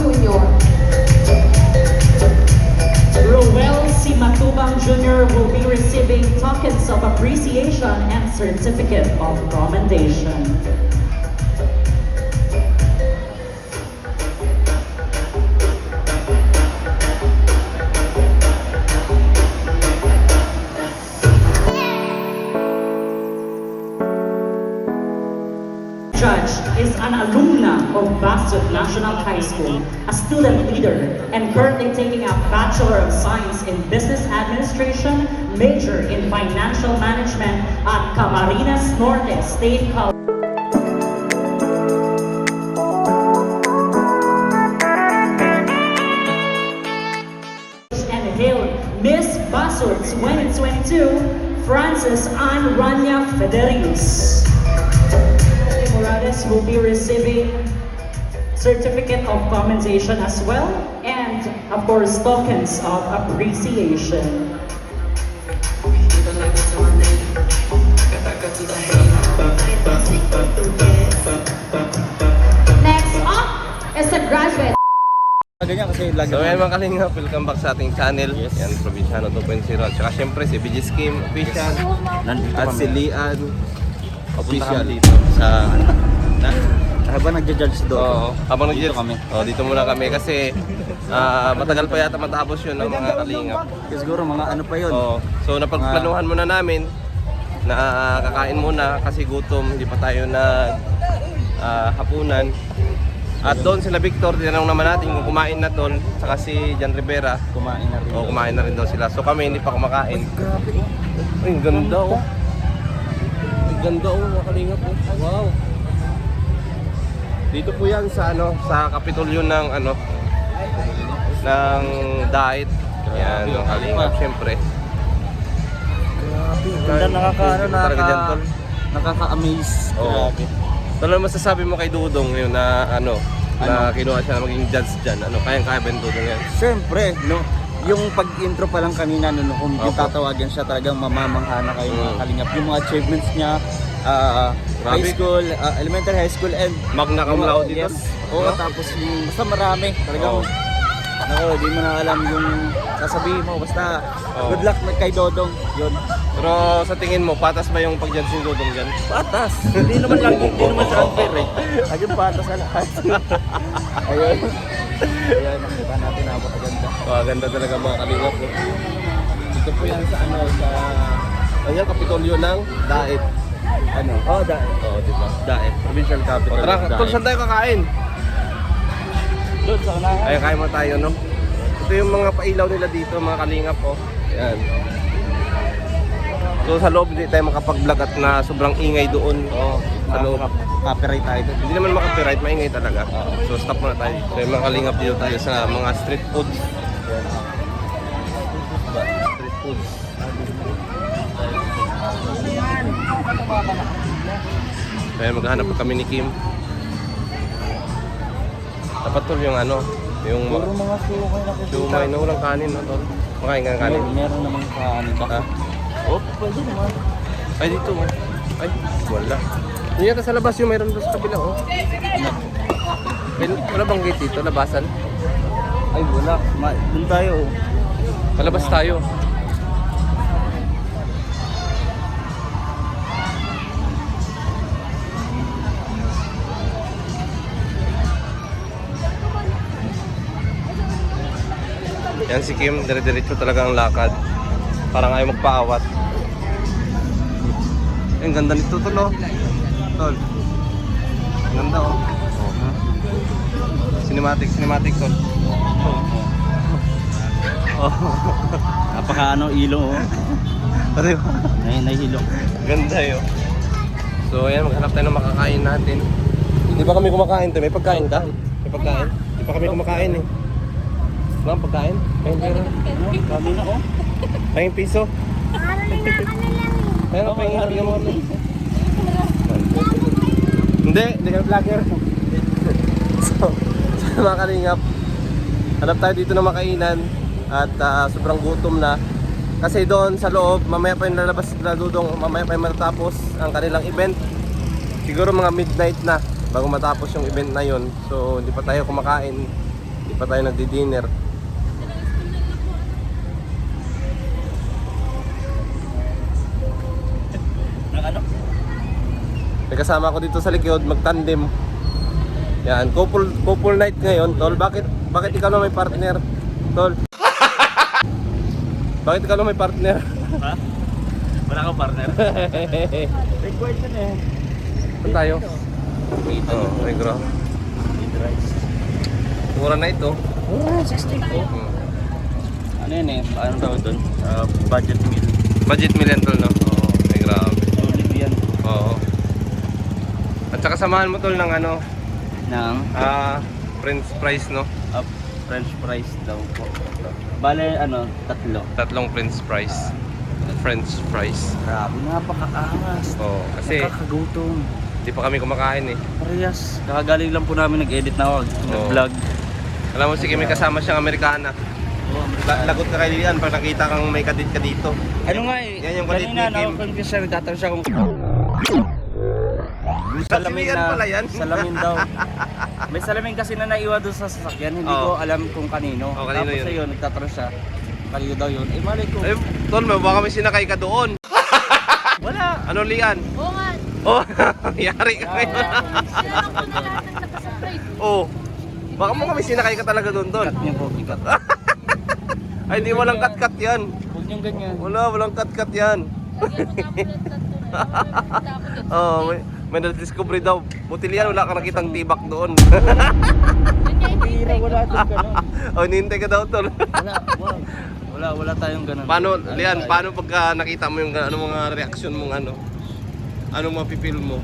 Jr. Roel C. Matubang Jr. will be receiving tokens of appreciation and certificate of commendation. Judge is an alumna of Basud National High School, a student leader, and currently taking a Bachelor of Science in Business Administration, major in Financial Management at Camarines Norte State College. And hail Miss Basud 2022, Frances Ann Rania Federius. Morales will be receiving certificate of commendation as well, and of course tokens of appreciation. Next up is the graduate. Ganyan kasi lagi. So ayan mga kalingap, welcome back sa ating channel. Yes. Yan, Provinciano 2.0. At saka syempre si BG Scheme Official. Nandito At kami. si Lian Official. dito sa habang nagja-judge doon. Oo, habang Dito nag-judge kami. Oh, dito muna kami kasi matagal pa yata matapos yun ng mga kalingap. Kasi siguro mga ano pa yun. Oh, so napagplanuhan muna namin na kakain muna kasi gutom, hindi pa tayo nag hapunan. At doon sila Victor, tinanong naman natin kung kumain na doon, saka si Jan Rivera. Kumain na rin. O kumain na rin daw sila. So kami hindi pa kumakain. Grabe. Ay, ang ganda oh. Ang ganda oh, mga kalingap oh. Wow. Dito po yan sa sa Kapitolyo ng ng Diet. Yan, mga kalingap syempre. Ganda, Talaga dyan, tol. nakaka-amaze. Oo. Grabe. Ano masasabi mo kay Dudong ngayon na na kinuha siya na maging judge dyan? Kayang-kaya ba yung Dudong yan? Siyempre, no, yung pag-intro pa lang kanina, no, kung Opo. tatawagan siya, talagang mamamangha na kayo mga kalingap. Yung mga achievements niya, high Grabe. school, elementary, high school, and Magna cum laude dito? yes. Oo, tapos yung, basta marami. Talagang, Oo. di mo na alam yung sasabihin mo. Basta, Oo. good luck kay Dodong. Yun. Pero sa tingin mo, patas ba yung pag-judge ni Dudong dyan? Patas. Hindi naman siya unfair eh. Laging patas sa lahat. Ayun. Ayan, nakita natin napakaganda. Ganda talaga mga kalingap. No? Ito po yan sa ayan, Kapitolyo ng Daet. Daet. Oo, di ba? Daet. Provincial capital. Tara, tol, saan tayo kakain? Doon sa unahan. Ayan, kain mo tayo, no? Ito yung mga pailaw nila dito, mga kalingap, oh. Ayan. So sa loob hindi tayo makapag-vlog at na sobrang ingay doon. Oo. Sa loob. Copyright tayo doon. Hindi naman makapiright, maingay talaga. So stop muna tayo. So yung mga kalingap dito tayo sa mga street foods. Street foods. Kaya maghanap pa kami ni Kim. Dapat tol yung yung Puro mga sumay na kita. sumay na walang kanin, no, tol? Makain ka ng kanin. Meron naman kanin ba? Ha? Oh, pwede naman. Ay, dito. Ay, wala. Yung yata sa labas yung mayroon doon sa kabila, oh. Wala bang gate dito? Labasan? Ay, wala. Doon tayo. Palabas tayo. Yan si Kim, dire-diretso talaga ang lakad. Parang ayaw magpaawat. Ang ganda nito, tol, oh. Tol. Ang ganda, oh. Cinematic, tol. Oh. Napaka ilong oh. Pare, Nahihilo. ganda yun. So ayan, maghanap tayo ng makakain natin. Hindi ba kami kumakain to? May pagkain ka? May pagkain? Hindi pa kami kumakain eh. Wala kang pagkain? Pahing pera? Kami na oh. Pahing piso? Ayun, pahing habi mo kami. Hindi kami vlogger. So mga kalingap, hanap tayo dito ng makainan. At sobrang gutom na. Kasi doon sa loob, mamaya pa yung lalabas na Dudong, mamaya pa yung matatapos ang kanilang event. Siguro mga midnight na bago matapos yung event na yun. So hindi pa tayo kumakain. Hindi pa tayo nagdi-dinner. Ano? May kasama ko dito sa likod, magtandem. Yan, couple night ngayon, tol. Bakit ikaw na may partner? Tol. Bakit ikaw na may partner? Ha? Wala kang partner? Big question eh. Saan tayo? Oo, negro. Mura na ito. Oh, 60 po. Ano yun eh? Anong tawag doon? Budget meal. Budget meal yan, tol, no? Oo, ay grabe. Solid yan. Oo. At saka samahan mo, tol, ng ano, Nang French fries, no? French fries daw po. Bale, ano, 3. Tatlong French fries. French fries. Grabe, napakaangas. Oo, kasi Nakakagutom. di pa kami kumakain eh. Parehas. Kakagaling lang po namin nag-edit na ako. Nag-vlog. Alam mo, sige, may kasama siyang Amerikana. Lagot ka kay Lilian pag nakita kang may kadit ka dito. Ano nga eh, Yan yung kadit ni kanina Kim. na-confuse siya, nagtatanong siya kung Lilian pala yan. Salamin daw. May salamin kasi na naiwan doon sa sasakyan, hindi Oo. ko alam kung kanino. Oh, kanino Tapos yun? ayun, nagtatanong siya, kanino daw yun. Eh, malay ko. Eh, tol, baka may sinakay ka doon. Wala. Ano, Lian? Oo nga. Oh, yari ka ngayon. Kailangan ko na lahat ng nakasurprise. Oh, baka mo kami sinakay ka talaga doon, tol. Ikat niya po, ikat. Ay, hindi, walang cut-cut yan. Huwag niyong ganyan. Walang cut-cut yan. Lagyan mo nga po ng tattoo. Oh, may na-discovery daw. Buti Lian, wala kang nakitang tibak doon. Bihira, wala doon ganun. Oh, hinihintay ka daw, tol. Wala tayong ganun. Paano, Lian, paano pagka nakita mo yung ano mga reaksyon mong ano? Anong mapipil mo?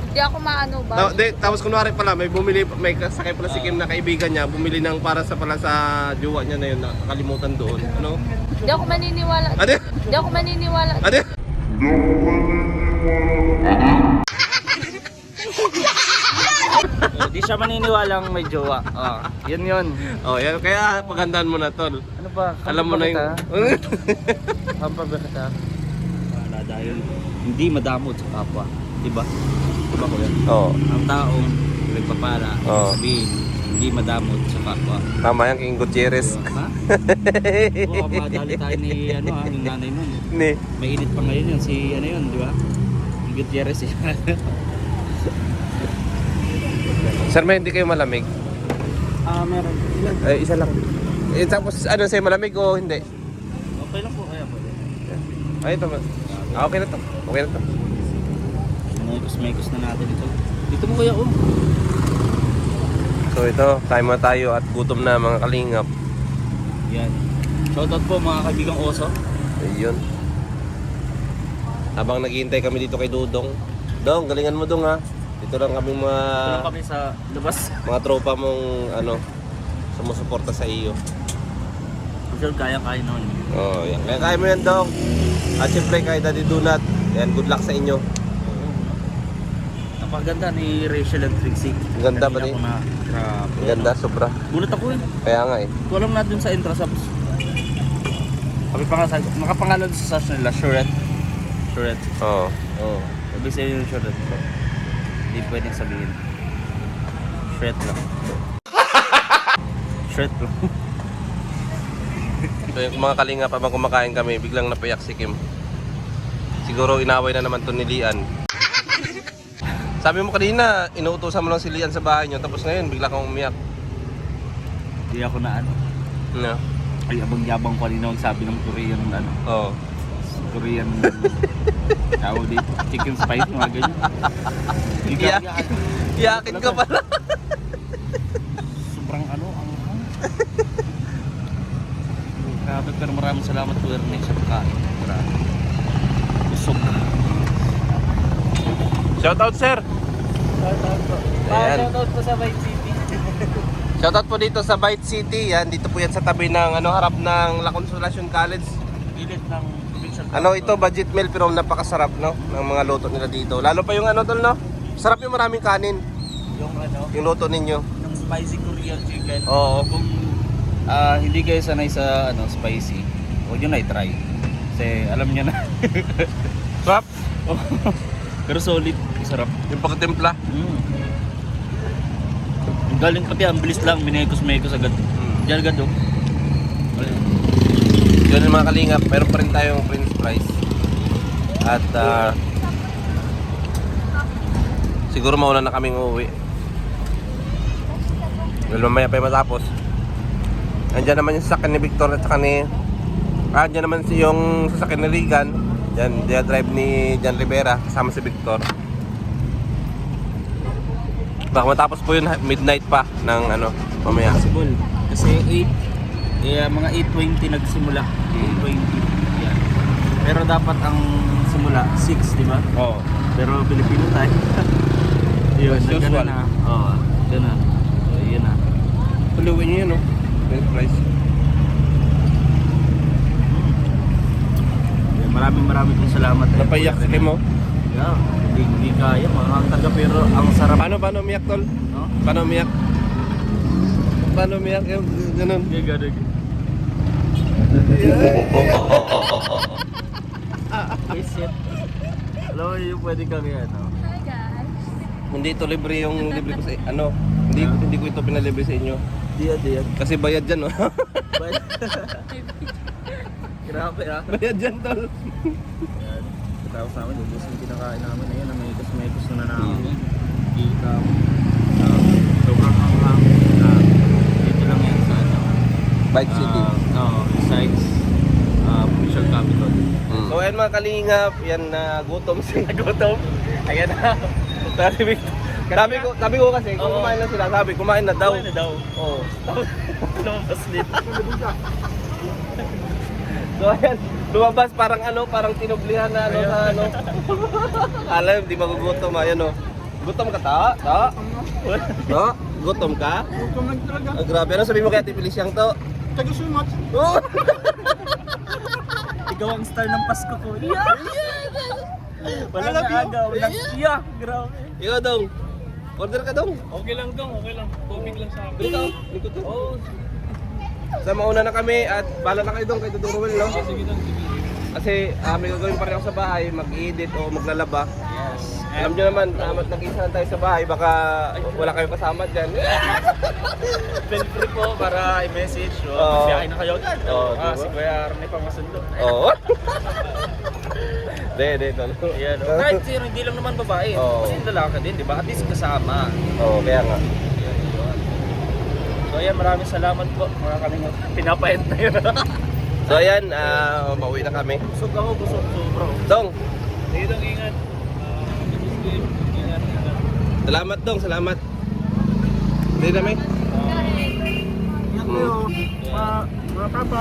Hindi ako maano ba? Tapos kunwari pala, may sakay pala si Kim na kaibigan niya, bumili ng para sa jowa niya na yun, nakalimutan doon. Ano? Hindi ako maniniwala. Ade? Hindi ako maniniwala. Ade? Di siya maniniwalang may jowa. Yun. Oh, yan, kaya paghandaan mo na, tol. Ano ba? Alam mo na yung... Hampa ba kita? Wala dahil hindi madamot sa kapwa. Diba? Diba ko yan? Oo. Ang taong nagpapala, Oo. sabihin, hindi madamot sa kapwa. Tama yan, King Gutierrez. Ha? Oo, madali tayo ni yung nanay nun. Ni. Mainit pa ngayon yun, si ano yun, di ba? Si Gutierrez eh. Sir, may hindi kayo malamig? Meron. Ay, isa lang. Eh, tapos ano sa'yo, malamig o hindi? Okay lang po kaya po. Ay, ito. Okay na to. Okay na to. Mekos na natin ito. Dito mo kuya oh. So ito, time na tayo at gutom na mga kalingap. Yan. Shoutout po mga kaibigang oso. Ayun. Habang naghihintay kami dito kay Dudong. Dong, galingan mo dong ha. Dito lang kami Tulong kami sa labas. mga tropa mong sumusuporta sa iyo. Sure, kaya-kaya naman. Oh, yan. Kaya mo yan, Dong. At syempre kay Daddy Donut. Yan, good luck sa inyo. Napaganda ni Rachel and Trixie. Ang ganda ba Kanina ni? ko na, grabe. Ang ganda, sobra. Gulat ako eh. Kaya nga eh. Kung alam natin sa Intrasubs. Kami pa nga sa, nakapangalan sa sash nila, Shurette. Shurette. Oo. Oo. Ibig sabihin yung Shurette ko. Hindi pwedeng sabihin. Shurette lang. Shurette lang. So yung mga kalingap habang kumakain kami, biglang napayak si Kim. Siguro inaway na naman to ni Lian. Sabi mo kanina, inuutosan mo lang si Lian sa bahay niyo, tapos ngayon bigla kang umiyak. Hindi ako na ano. No? Ay, abang-yabang ko kanina magsabi ng Korean ano. Oo. Korean tawag dito. Chicken spice, mga ganyan. Iyak. Iyakin ka pala. Sobrang ano, ang grabe, pero maraming salamat po Ernest sa pagkain. Grabe. Busog. Shoutout, sir. Shoutout po. Ayan. Shoutout po sa White City. Shoutout po dito sa Bite City. Yan, dito po yan sa tabi ng harap ng La Consolacion College. Gilid ng provincial. Ano ito, budget meal pero napakasarap, no? Ng mga luto nila dito. Lalo pa yung tol, no? Sarap yung maraming kanin. Yung ano, Yung luto ninyo. yung spicy Korean chicken. Oo. Kung hindi kayo sanay sa spicy, huwag nyo na i-try. Kasi alam nyo na. Sarap. Pero solid, sarap. Yung pagkatimpla. Hindi Galing pati, ang bilis lang, minekos-mekos agad. Diyan agad oh. Yun yung mga kalingap, meron pa rin tayong french fries. At siguro mauna na kaming uuwi. Well, mamaya pa yung matapos. Andiyan naman yung sasakyan ni Victor at saka ni... Andiyan naman yung sasakyan ni Regan. Yan, drive ni Jan Rivera kasama si Victor. Baka matapos po yun midnight pa ng ano, mamaya. Possible. Kasi 8, mga 8:20 nagsimula. 8:20. Yan. Pero dapat ang simula 6, di ba? Oo. Pero Pilipino tayo. Yun, As usual. ganun na. Oo, ganun. So, yun na. Puluin nyo yun, no? French fries. Maraming pong salamat. Napaiyak si Kim, oh. Yeah, hindi kaya mga taga pero ang sarap. Paano umiyak, tol? No? Paano umiyak? Paano umiyak? Yung ganun. Ganun. Visit. Alam mo yung pwede kami ano. Hi guys. Hindi ito libre yung libre ko sa ano. Hindi ko ito pinalibre sa inyo. Diyan. Kasi bayad dyan, no? Grabe ah. Bayad dyan, tol. Yan. Tapos namin, ubos yung kinakain namin. Ayan, may kustos na namin. Kita mo. Sobrang hanghang. Dito lang yan sa ano. Bike City. Besides Provincial Capital. So ayan mga kalingap, yan na gutom si gutom. Ayan na. Sabi ko kasi kung kumain na sila, sabi kumain na daw. Kumain na daw. Oo. Lumabas dito. So ayan, lumabas parang tinublihan na ano sa ano. Alam, di magugutom ayan oh. Gutom ka ta? No? Gutom ka? Gutom lang talaga. Ah, grabe, ano sabi mo kay Ate Feliciang to? Thank you so much. Oh! Ikaw ang star ng Pasko ko. Yeah! Walang I love you. aga, walang yeah! Grabe. Ikaw dong. Order ka dong. Okay lang dong, okay lang. Tubig lang sa akin. Ikaw, likod to. Oh. Sa mauna na kami at bala na kayo dong kay Dudong Ruel, no? Sige dong, sige. Kasi may gagawin pa rin ako sa bahay, mag-edit o maglalaba. Yes. Alam nyo naman, nag-isa lang tayo sa bahay, baka wala kayong kasama dyan. Feel free po para i-message. Oo. Magbiyahe na kayo. Oo, diba? Si Kuya Arne pa masundo. Oo. De, tol. Ayan. Kahit sino, hindi lang naman babae. Oo. Kasi lalaki din, di ba? At least kasama. Oo, kaya nga. Ayan, yun. So ayan, maraming salamat po. Mga kaming pinapayat na yun. So ayan, mauwi na kami. Busog ako, busog. Sobra. Dong, Sige dong, ingat. Ingat. salamat dong, salamat. Hindi na may. Ingat kayo. Mga papa.